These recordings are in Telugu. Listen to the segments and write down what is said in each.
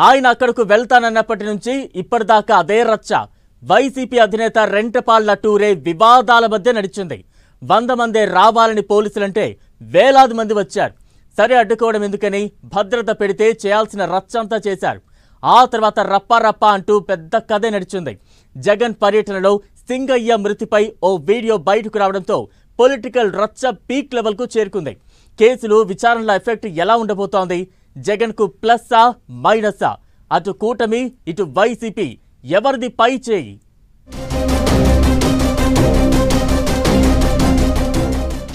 ఆయన అక్కడకు వెళ్తానన్నప్పటి నుంచి ఇప్పటిదాకా అదే రచ్చ. వైసీపీ అధినేత రెంటపాళ్ల టూరే వివాదాల మధ్య నడిచింది. 100 మందే రావాలని పోలీసులంటే వేలాది మంది వచ్చారు. సరే అడ్డుకోవడం ఎందుకని భద్రత పెడితే చేయాల్సిన రచ్చంతా చేశారు. ఆ తర్వాత రప్పా అంటూ పెద్ద కథే నడిచింది. జగన్ పర్యటనలో సింగయ్య మృతిపై ఓ వీడియో బయటకు రావడంతో పొలిటికల్ రచ్చ పీక్ లెవెల్కు చేరుకుంది. కేసులు విచారణల ఎఫెక్ట్ ఎలా ఉండబోతోంది? జగన్కు ప్లస్సా మైనసా? అటు కూటమి ఇటు వైసీపీ ఎవరిది పై చేయి?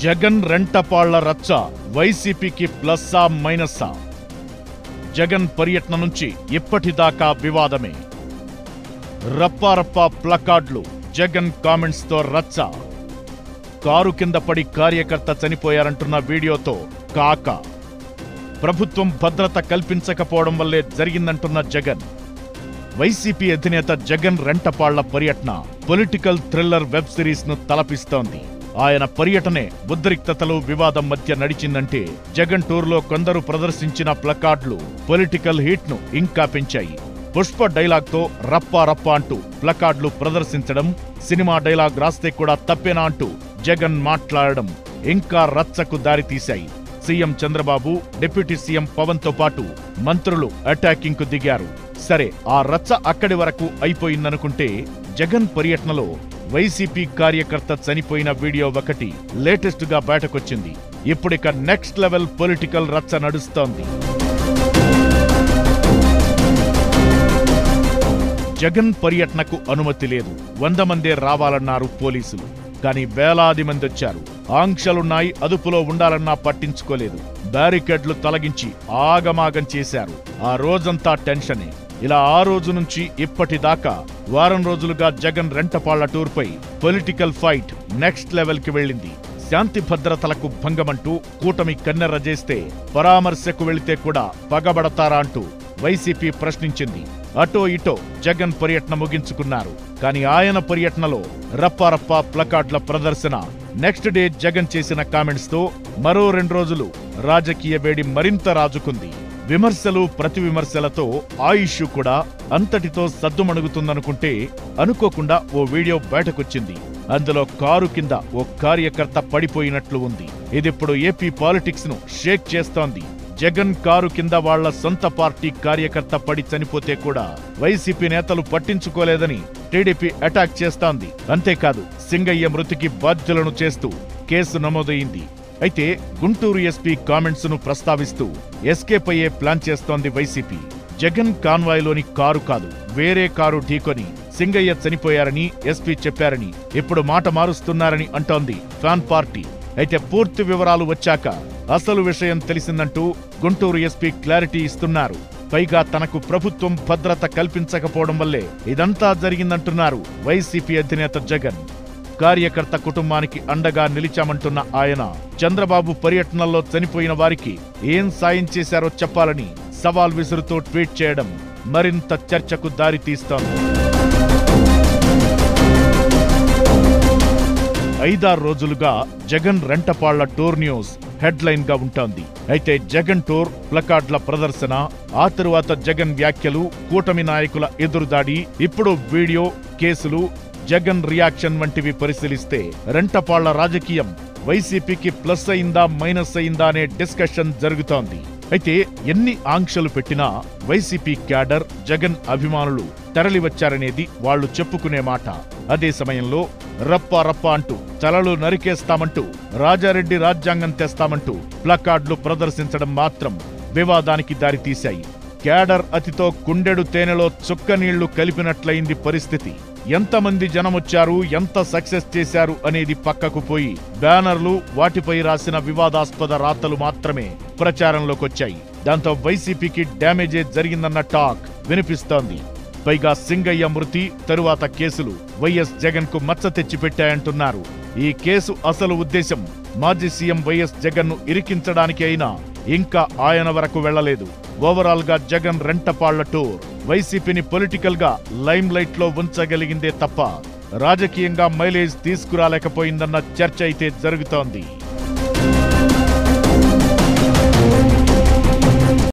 జగన్ రెంటపాళ్ల రచ్చ వైసీపీకి ప్లస్సా మైనసా? జగన్ పర్యటన నుంచి ఇప్పటిదాకా వివాదమే. రప్పారప్పా ప్లకార్డులు, జగన్ కామెంట్స్తో రచ్చ. కారు కింద పడి కార్యకర్త చనిపోయారంటున్న వీడియోతో కాక. ప్రభుత్వం భద్రత కల్పించకపోవడం వల్లే జరిగిందంటున్న జగన్. వైసీపీ అధినేత జగన్ రెంటపాళ్ల పర్యటన పొలిటికల్ థ్రిల్లర్ వెబ్ సిరీస్ ను తలపిస్తోంది. ఆయన పర్యటనే ఉద్రిక్తతలు, వివాదం మధ్య నడిచిందంటే జగన్ టూర్లో కొందరు ప్రదర్శించిన ప్లకార్డులు పొలిటికల్ హీట్ ను ఇంకా పెంచాయి. పుష్ప డైలాగ్తో రప్పా అంటూ ప్లకార్డులు ప్రదర్శించడం, సినిమా డైలాగ్ రాస్తే కూడా తప్పేనా అంటూ జగన్ మాట్లాడడం ఇంకా రచ్చకు దారితీశాయి. CM Chandrababu, deputy CM Pawan తో పాటు మంత్రులు అటాకింగ్ కు దిగారు. సరే, ఆ రచ్చ అక్కడి వరకు అయిపోయిందనుకుంటే జగన్ పర్యటనలో వైసీపీ కార్యకర్త చనిపోయిన వీడియో ఒకటి లేటెస్ట్ గా బయటకొచ్చింది. ఇప్పుడిక నెక్స్ట్ లెవెల్ పొలిటికల్ రచ్చ నడుస్తోంది. జగన్ పర్యటనకు అనుమతి లేదు. 100 మందే రావాలన్నారు పోలీసులు. కానీ వేలాది మంది వచ్చారు. ఆంక్షలున్నాయి, అదుపులో ఉండాలన్నా పట్టించుకోలేదు. బ్యారికేడ్లు తొలగించి ఆగమాగం చేశారు. ఆ రోజంతా టెన్షనే. ఇలా ఆ రోజు నుంచి ఇప్పటిదాకా వారం రోజులుగా జగన్ రెంటపాళ్ల టూర్పై పొలిటికల్ ఫైట్ నెక్స్ట్ లెవెల్ కి వెళ్ళింది. శాంతి భద్రతలకు భంగమంటూ కూటమి కన్నెర్ర చేస్తే పరామర్శకు వెళితే కూడా పగబడతారా అంటూ వైసీపీ ప్రశ్నించింది. అటో ఇటో జగన్ పర్యటన ముగించుకున్నారు. కానీ ఆయన పర్యటనలో రప్పారప్పా ప్లకార్డుల ప్రదర్శన, నెక్స్ట్ డే జగన్ చేసిన కామెంట్స్ తో మరో 2 రోజులు రాజకీయ వేడి మరింత రాజుకుంది. విమర్శలు, ప్రతి విమర్శలతో ఆ ఇష్యూ కూడా అంతటితో సద్దుమణుగుతుందనుకుంటే అనుకోకుండా ఓ వీడియో బయటకొచ్చింది. అందులో కారు కింద ఓ కార్యకర్త పడిపోయినట్లు ఉంది. ఇదిప్పుడు ఏపీ పాలిటిక్స్ ను షేక్ చేస్తోంది. జగన్ కారు కింద వాళ్ల సొంత పార్టీ కార్యకర్త పడి చనిపోతే కూడా వైసీపీ నేతలు పట్టించుకోలేదని టీడీపీ అటాక్ చేస్తోంది. అంతేకాదు, సింగయ్య మృతికి బాధ్యులను చేస్తూ కేసు నమోదైంది. అయితే గుంటూరు ఎస్పీ కామెంట్స్ ను ప్రస్తావిస్తూ ఎస్కేప్ అయ్యే ప్లాన్ చేస్తోంది వైసీపీ. జగన్ కాన్వాయ్లోని కారు కాదు, వేరే కారు ఢీకొని సింగయ్య చనిపోయారని ఎస్పీ చెప్పారని ఇప్పుడు మాట మారుస్తున్నారని అంటోంది ఫ్యాన్ పార్టీ. అయితే పూర్తి వివరాలు వచ్చాక అసలు విషయం తెలిసిందంటూ గుంటూరు ఎస్పీ క్లారిటీ ఇస్తున్నారు. పైగా తనకు ప్రభుత్వం భద్రత కల్పించకపోవడం వల్లే ఇదంతా జరిగిందంటున్నారు వైసీపీ అధినేత జగన్. కార్యకర్త కుటుంబానికి అండగా నిలిచామంటున్న ఆయన చంద్రబాబు పర్యటనల్లో చనిపోయిన వారికి ఏం సాయం చేశారో చెప్పాలని సవాల్ విసురుతూ ట్వీట్ చేయడం మరింత చర్చకు దారితీస్తోంది. 5-6 రోజులుగా Jagan Rentapalla tour news headline గా ఉంటోంది. అయితే జగన్ టూర్, ప్లకార్డుల ప్రదర్శన, ఆ తరువాత జగన్ వ్యాఖ్యలు, కూటమి నాయకుల ఎదురుదాడి, ఇప్పుడు వీడియో, కేసులు, జగన్ రియాక్షన్ వంటివి పరిశీలిస్తే రెంటపాళ్ల రాజకీయం వైసీపీకి ప్లస్ అయిందా మైనస్ అయిందా అనే డిస్కషన్ జరుగుతోంది. అయితే ఎన్ని ఆంక్షలు పెట్టినా వైసీపీ క్యాడర్, జగన్ అభిమానులు తరలివచ్చారనేది వాళ్లు చెప్పుకునే మాట. అదే సమయంలో రప్పా అంటూ తలలు నరికేస్తామంటూ, రాజారెడ్డి రాజ్యాంగం తెస్తామంటూ ప్లకార్డులు ప్రదర్శించడం మాత్రం వివాదానికి దారితీశాయి. క్యాడర్ అతితో కుండెడు తేనెలో చుక్క నీళ్లు కలిపినట్లయింది పరిస్థితి. ఎంతమంది జనమొచ్చారు, ఎంత సక్సెస్ చేశారు అనేది పక్కకు పోయి బ్యానర్లు, వాటిపై రాసిన వివాదాస్పద రాతలు మాత్రమే ప్రచారంలోకొచ్చాయి. దాంతో వైసీపీకి డ్యామేజే జరిగిందన్న టాక్ వినిపిస్తోంది. పైగా సింగయ్య మృతి, తరువాత కేసులు వైఎస్ జగన్ కు మచ్చ తెచ్చిపెట్టాయంటున్నారు. ఈ కేసు అసలు ఉద్దేశం మాజీ సీఎం వైఎస్ జగన్ ను ఇరికించడానికి అయినా ఇంకా ఆయన వరకు వెళ్లలేదు. ఓవరాల్ గా జగన్ రెంటపాళ్ల టూర్ వైసీపీని పొలిటికల్ గా లైమ్ లైట్ లో ఉంచగలిగిందే తప్ప రాజకీయంగా మైలేజ్ తీసుకురాలేకపోయిందన్న చర్చ అయితే జరుగుతోంది.